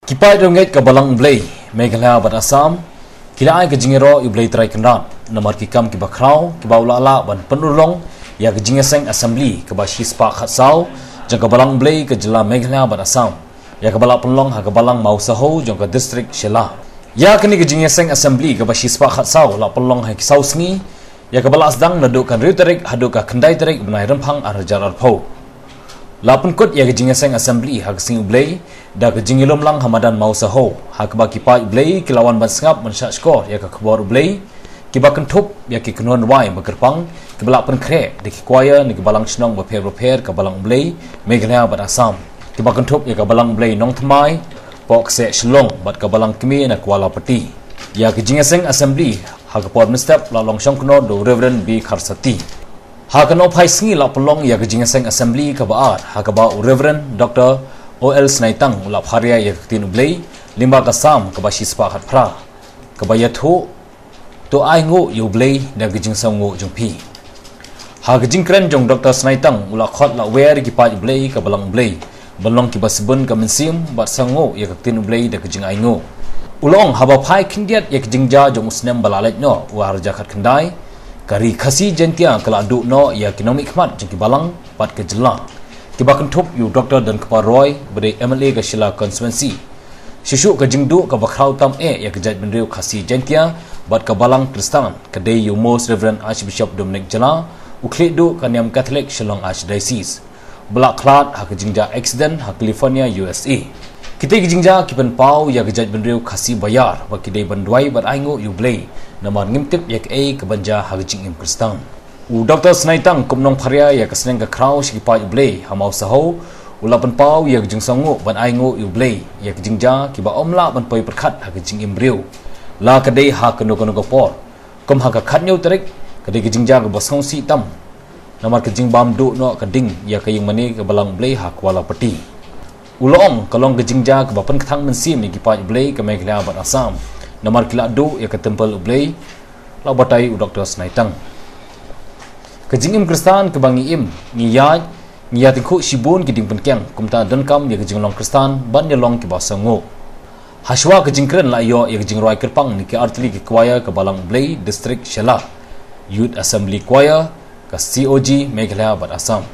Kipai donget ke Balang U Blei, Meghalaya bat Assam, kila ai ke Jingero U Blei trai kendan, nomor kikam ke Bakrau, ke Baulala ban Penulong, ya ke Jingiaseng Assembly ke Bashispa Khatsau, jang ke Balang U Blei ke Jela Meghalaya bat Assam, ya ke Balak Penulong ha ke Balang Mawsahew jang ke distrik Shela. Ya kini ke Jingiaseng Assembly ke Bashispa Khatsau, la Penulong ha ke Sausngi, ya ke Balak sedang nadukkan riterik haduk ke kendai terik benai rempang arjar arpau. Lapun kot ya ke Jingiaseng Assembly ha ke Sing U Blei da ke Jingilom lang Hamadan Mawsahew ha ke ba kipai U Blei ke lawan ban sengap mensyak skor ya ke kebor U Blei ke ba kentup ya ke kenuan wai bekerpang ke belak pen krek de ke kuaya ni ke Balang Chnong beper ke Balang U Blei Meghalaya bat Assam ke ba kentup ya ke Balang U Blei Nong Thamai pok se Shlong bat ke Balang Kemi na Kuala Peti ya ke Jingiaseng Assembly ha ke Port Mestep la long shong kno do Reverend B Kharsati. Hakano pai singi la pelong ya ke Jingiaseng Assembly ke baar hakaba Reverend Dr. O.L. Snaitang ulap haria ya ke tin U Blei limba kasam ke Bashispa khat pra ke bayathu to ai ngo U Blei da ke Jingsang ngo jungpi ha ke Jingkren jong Dr. Snaitang ulap khot la wer ki pa U Blei ke Balang U Blei belong ki basbun ke mensim bat sango ya ke tin U Blei da ke jing ai ngo ulong haba pai kindiat ya ke Jingja jong usnem balalet no wa harja khat kendai kari khasi jentia kala duk no ya ekonomi khmat jengki Balang pat ke Jela ki bakan thup yu Dr. dan Kepar Roy beri MLA ke Shela constituency shishu ke jingdu ke bakrau tam ya ke jaj bendriu khasi jentia bat ke Balang Kristan ke day yu Most Reverend Archbishop Dominic Jela uklit du ke Niam Catholic Shillong Archdiocese belak klat ha ke Jingja accident ha California USA kita ke Jingja kipen pau ya ke jaj bendriu khasi bayar baki day banduai bat aingo U Blei nama ngimtip ya ke banja ha ke Jingim Kristan u Dr. Snaitang kumnong pharia ya ke seneng ke krau sikipa U Blei ha Mawsahew ulapan pau ya ke Jingsango ban aingo U Blei ya ke Jingja ki ba omla ban poi perkhat ha ke Jingim Briu la ke day ha ke no por kom ha ke khatnyo terik ke day ke Jingja ke bosong si tam nama ke Jingbam du no ke ding ya ke yang mani ke Balang U Blei ha Kuala Peti ulong kalong ke Jingja ke bapan ketang mensim ni kipa U Blei ke Meghalaya bat Assam nama kila du ya ke Temple U Blei la batai u Dr. Snaitang ke Jingim Kristan ke Bangi Im ngiyat tingku sibun ke ding penkeng kumta dankam ya ke Jinglong Kristan ban yalong ke basango haswa ke Jingkren la yo ya ke Jingroi Kerpang ni ke artli ke kuaya ke Balang U Blei distrik Shela Youth Assembly kuaya ke COG Meghalaya bat Assam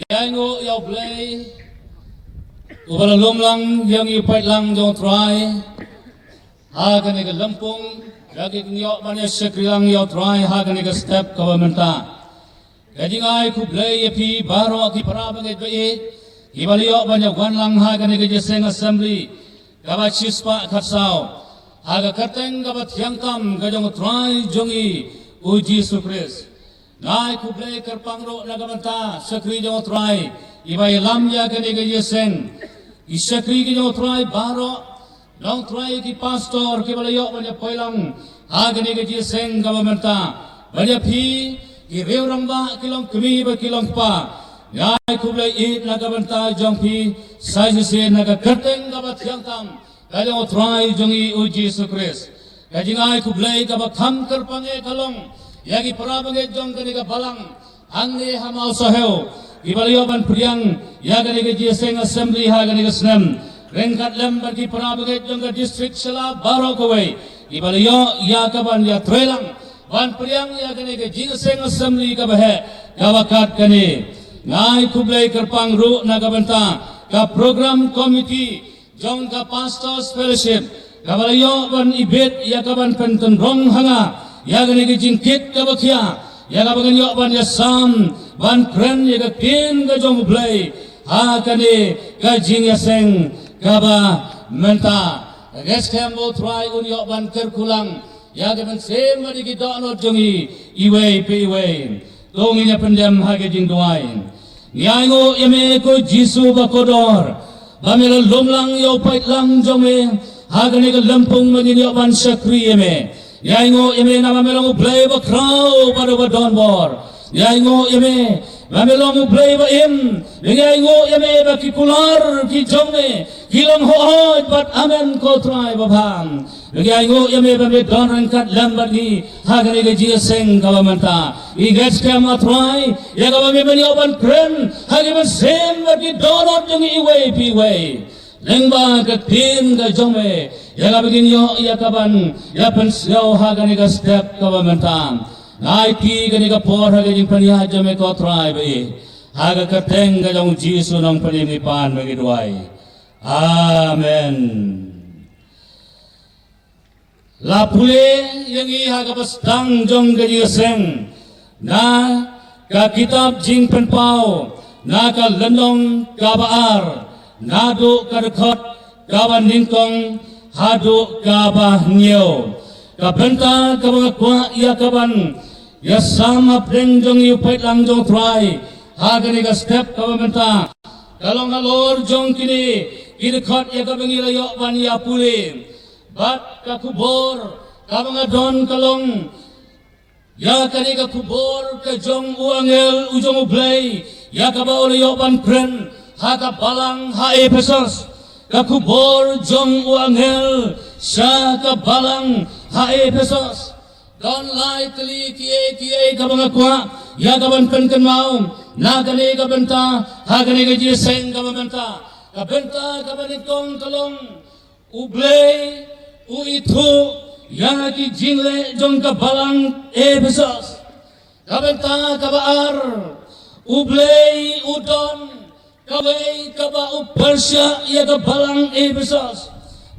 Yango U Blei Balang lang yang ipat lang jong try ha kani ke Lampung lagi ngyo banyak sekrilang yo try ha kani ke step governmenta jadi ngai ku Blei pi baro ki para bangai be ibaliyo banyak wan lang ha kani ke Jingiaseng Assembly kabachispa khatsau aga kateng ka bathyang tam ka jong try jongi uji sukres ngai ku blei kerpangro nagamanta sakri jong try ibai lam ya ka ne ga yeseng isakri ki jong try baro long try ki pastor ki balayo banya poilang aga ne ga yeseng ka bamanta banya phi ki reurang ba kilong kemi ba kilong pa ngai ku blei it nagamanta jong phi sai se naga kateng ka bathyang tam kajong try jongi uji sukres kajingai ku blei ka bakham kerpange kalong yagi parabange jong kani ka balang angne ha Mawsahew ibaliyo ban priang yagani ka Jingiaseng Assembly ha gani ka snem rengkat lem bagi parabange jong ka district sala baro kawai ibaliyo ya ka ban ya trelang ban priang yagani ka Jingiaseng Assembly ka bahe kawakat kani ngai ku blei kerpang ru na ka banta ka program committee jong ka pastors fellowship kabalayo ban ibet ya kaban penten rong hanga ya gani ki jingkit ka bakhya ya ka bagan yo ban ya sam ban kren ya ka kin ka jong blai ha kani ka Jingiaseng kaba menta ges kembo try un yo ban ker kulang ya ka ban sem mari ki do no jongi iwe pe iwe dong nya pendem ha ke jing duai nyango yeme ko jisu ba kodor bamela lomlang yo pait lang jome hagani ka lampung mangin yo ban sakri yeme yaingo yeme na bamela blay ba kraw ba don bor yaingo yeme bamela blay ba im yaingo yeme ba kikular ki jome kilong hood bat amen ko try ba bang yaingo yeme ba me don rangkat lambar ni hagani ka Jingiaseng kawamanta igets kama try ya ka bame yo ban kren hagi ba sem ba ki donot jong iwe pi we lengba ka tin ka jome ya ka begin yo ya ka ban ya pen sio hagani ka step kawamanta ngai ki gani ka por hagi jing paniya jome ko try ba haga ka teng ka jong Jisu nong panimipan bagi duai amen la pule yang iha ka pastang jong ka Jingiaseng na ka kitab jing penpau na ka landong ka baar na do ka dekhot ka ban ningkong hadu ka ba nyo ka benta ka mga kwa ya ka ban ya sama preng jong yu pait lang jong try ha gani ka step ka benta kalong alor jong kini kidekhot ya ka bangila yo ban ya pule bat ka kubor ka mga don kalong ya kani ka kubor ka jong uangel ujong ublay ya ka ba uli yo ban kren ha ka balang ha Ephesus ka kubor jong uangel sa ka balang ha Ephesus don lai kali kie ka mga kwa ya ka ban pen mau na kani ka benta ha kani ka Jingiaseng ka benta ka banitong kalong ublay u itu yang ki jingle jong ka balang Ephesus kabenta ka baar ublay udon kawai ka ba u Persia ya ka balang Ephesus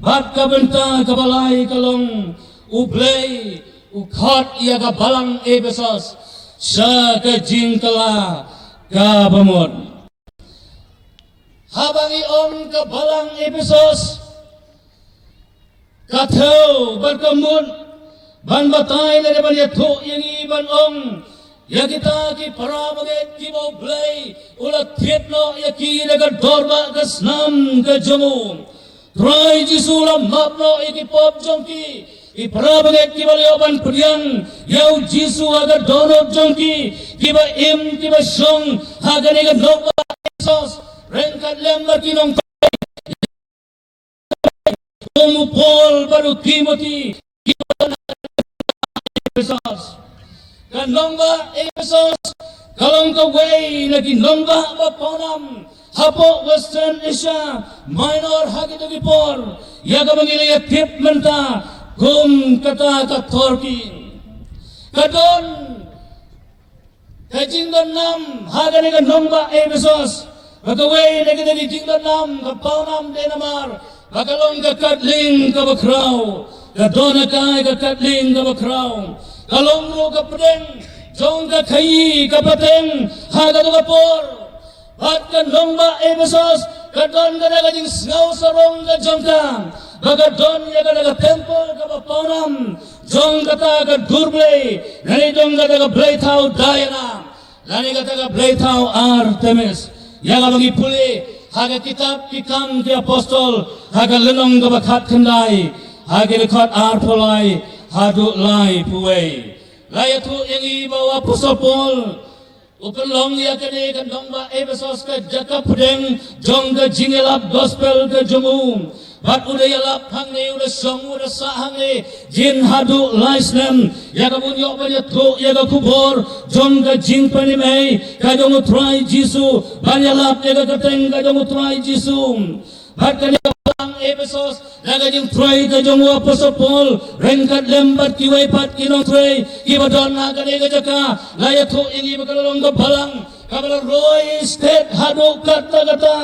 bat kabenta ka balay kalong ublay u khot ya ka balang Ephesus sa ka jingkala ka bamod habang iom ka balang Ephesus kathau berkemun ban batay na naman yato yang iban ong ya kita ki para baget ki mau blay ulat thietno ya ki naga dorba ka snam ka jamu try jisula mapno iki pop jongki i para baget ki balyo ban priang yau jisu aga donot jongki ki ba im ki ba song haga ni ga nokba sos rengkat lembar ki nong Como Paul baru Timothy Ephesus kan lomba Ephesus kalong ka way lagi lomba ba ponam hapo Western Asia minor hagi to gipor ya ka mangili ya tip menta kum kata ka Turkey kadon kajingdon nam hagani ka lomba Ephesus bagaway lagi jingdon nam ka ponam denamar Bakalong ka katling ka bakraw, kadona kay ka katling ka bakraw, kalongro ka pedeng, jong ka kayi ka pateng, haga to ka por, bat ka lomba Ephesus, kadon ka nagajing sngaw sarong ka jong ka, bagadon ya ka temple ka paunam jong kata ka durblay nani jong kata ka blay thau Diana nani kata ka blay thau Artemis ya ka bagi puli haga kitab kikam ki apostol haga lenong ka bakhat khandai haga record ar polai hadu lai puwei layatu yang ibawa apostol Paul Open long ya kene kan dong ba ebesos ka jaka pudeng jong ka jingelap gospel ka jongum bat udah yalap hang ne udah song udah sa hang ne jin hadu laisnem ya ka bunyo banyak tro ya ka kubor jong ka jing pani mai ka jong try jisu banyalap ya ka kateng ka jong try jisu bat ka Balang episos naga jing try ka jong apostol Paul rengkat lembat kiwai pat kinong try kibadon naga ne ka jaka laya tho ingi bakalong ka balang kabala roy state hadu kata kata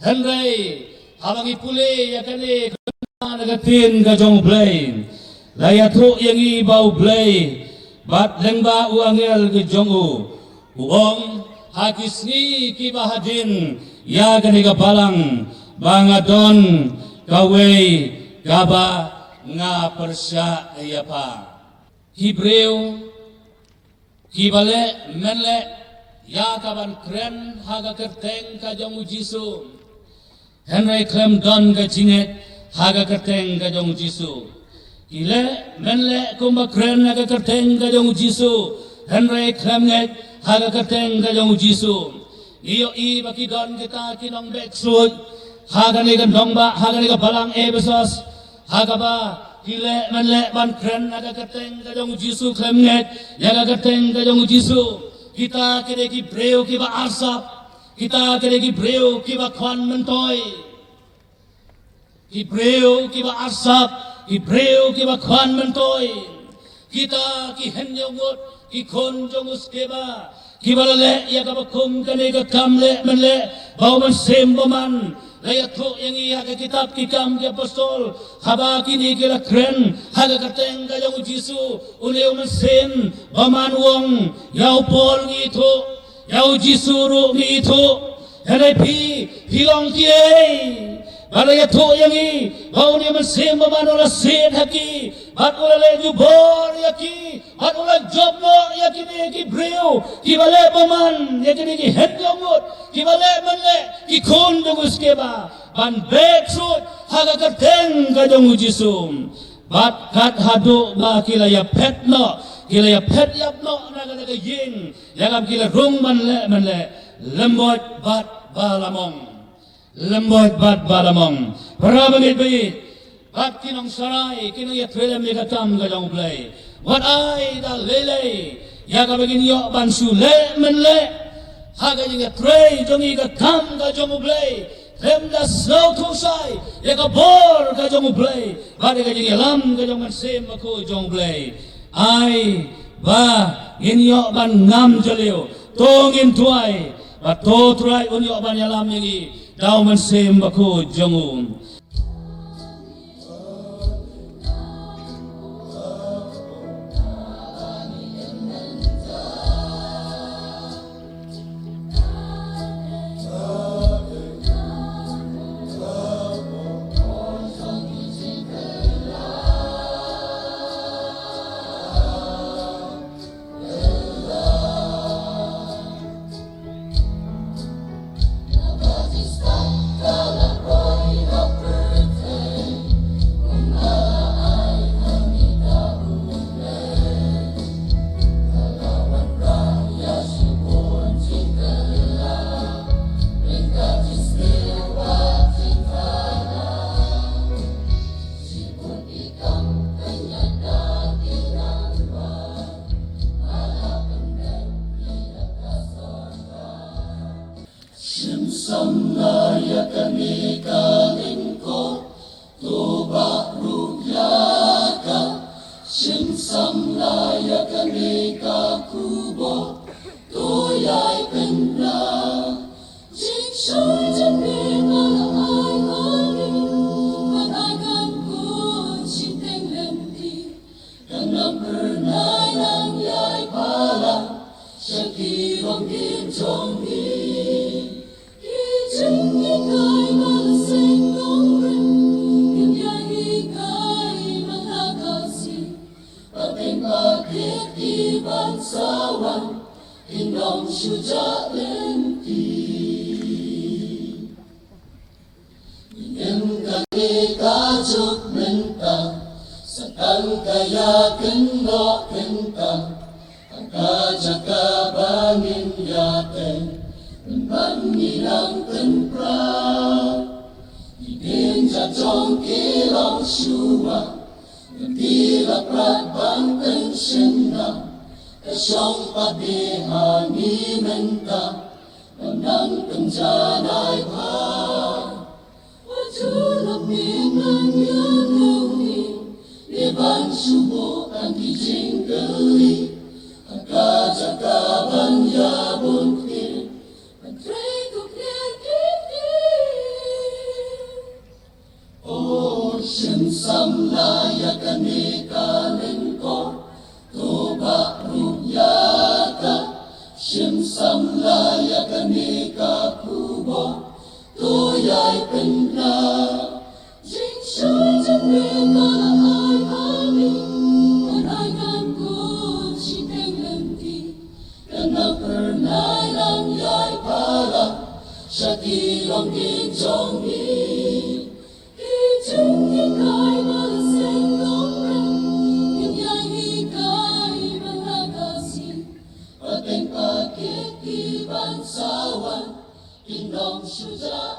Henry habang ipuli yakane nagatin ka jong blay laya tho ingi bau blay bat lengba uangel ka jong uong hakisni kibahadin ya kane ka balang bangadon kawei kaba nga persya ayapa Hebreu kibale menle ya kaban kren haga kerteng ka jong Jisu Henry klem don ka jinget haga kerteng ka jong Jisu kile menle kumba kren haga kerteng ka jong Jisu Henry klem nget haga kerteng ka jong Jisu iyo I baki don kita kinong beksud haga ni kan dongba haga ni ka balang ebesos haga ba kile menle ban kren haga kerteng ka jong Jisu klem nget yaga kerteng ka jong Jisu kita kene ki breu ki ba asap kita kene ki breu ki ba kwan mentoy ki breu ki ba asap ki breu ki ba kwan mentoy kita ki henjongot ki kon jongus ke ba ki balale ya ka bakum kene ka kamle menle bau man semboman laya tho yang iya ka kitab kikam ki apostol haba kini kila kren haga kateng ka jong Jisu uleu man sen baman wong yau Paul ngi tho yau Jisu ru ngi tho henai pi hilong kie balaya tho yang I bau ni man sen baman ola sen haki bat ola le jubor yaki bat ola jobno yaki ni ki breu ki bale baman yaki ni ki hedjomut ki bale manle ki kon jongus keba ban beksud haga kateng ka jong Jisu bat kat hadu ba kila ya petno kila ya pet yapno naga naga yin yagam kila rung manle lembot bat balamong lembot bat balamong parabangit bayit bat kinong saray kinong ya trelem ni katam ka jong Blay wat ay da lele yaga bagin yo ban sule manle haga jinga trey jongi ka kam ka jong Blay Hem da snow kusai ya ka bor ka jong Blay ba de ka jing lam ka jong sem ko jong Blay ai ba inyo ban ngam jaleo tongin tuai ba to trai unyo ban yalam yangi daw man sem ko jong Samlaya kami kalingko tuba rugyaka Sim samlaya kami kakubo tuyay penla Jing shuy jengbi malay halim Pag-agan ko sinteng lempi Kanang pernay ng yay pala Siya kirong ginjong Jing ikay malasing nong rin Pating bakit ibansawan, inong syuja lenti. Ingin kami kajuk mentang, setang kaya kendok kentang, angka jaka bangin yaten, memban nilang temprak. Ingin jajong kilau syuwa, ngerti laprat bangten senang, kesyong padihani mentang, menang penjanai pah. Wajulap minang yangawi, leban subuh anti jingkeli, angka jakaban ya buntir, menteri kukir kikir. Oh, sensam layakan ikalengkor, toba ruhyaka, sensam layakan ikakubor, Toyai penda, jing shui jing rima ai hami, manai kan ku chiteng lenti, kana pernai lang yai para, shati long di jong ni, kijung ikai balaseng long reng, kinyai ikai malagasi, pateng pakit ibansawan, Indong syuja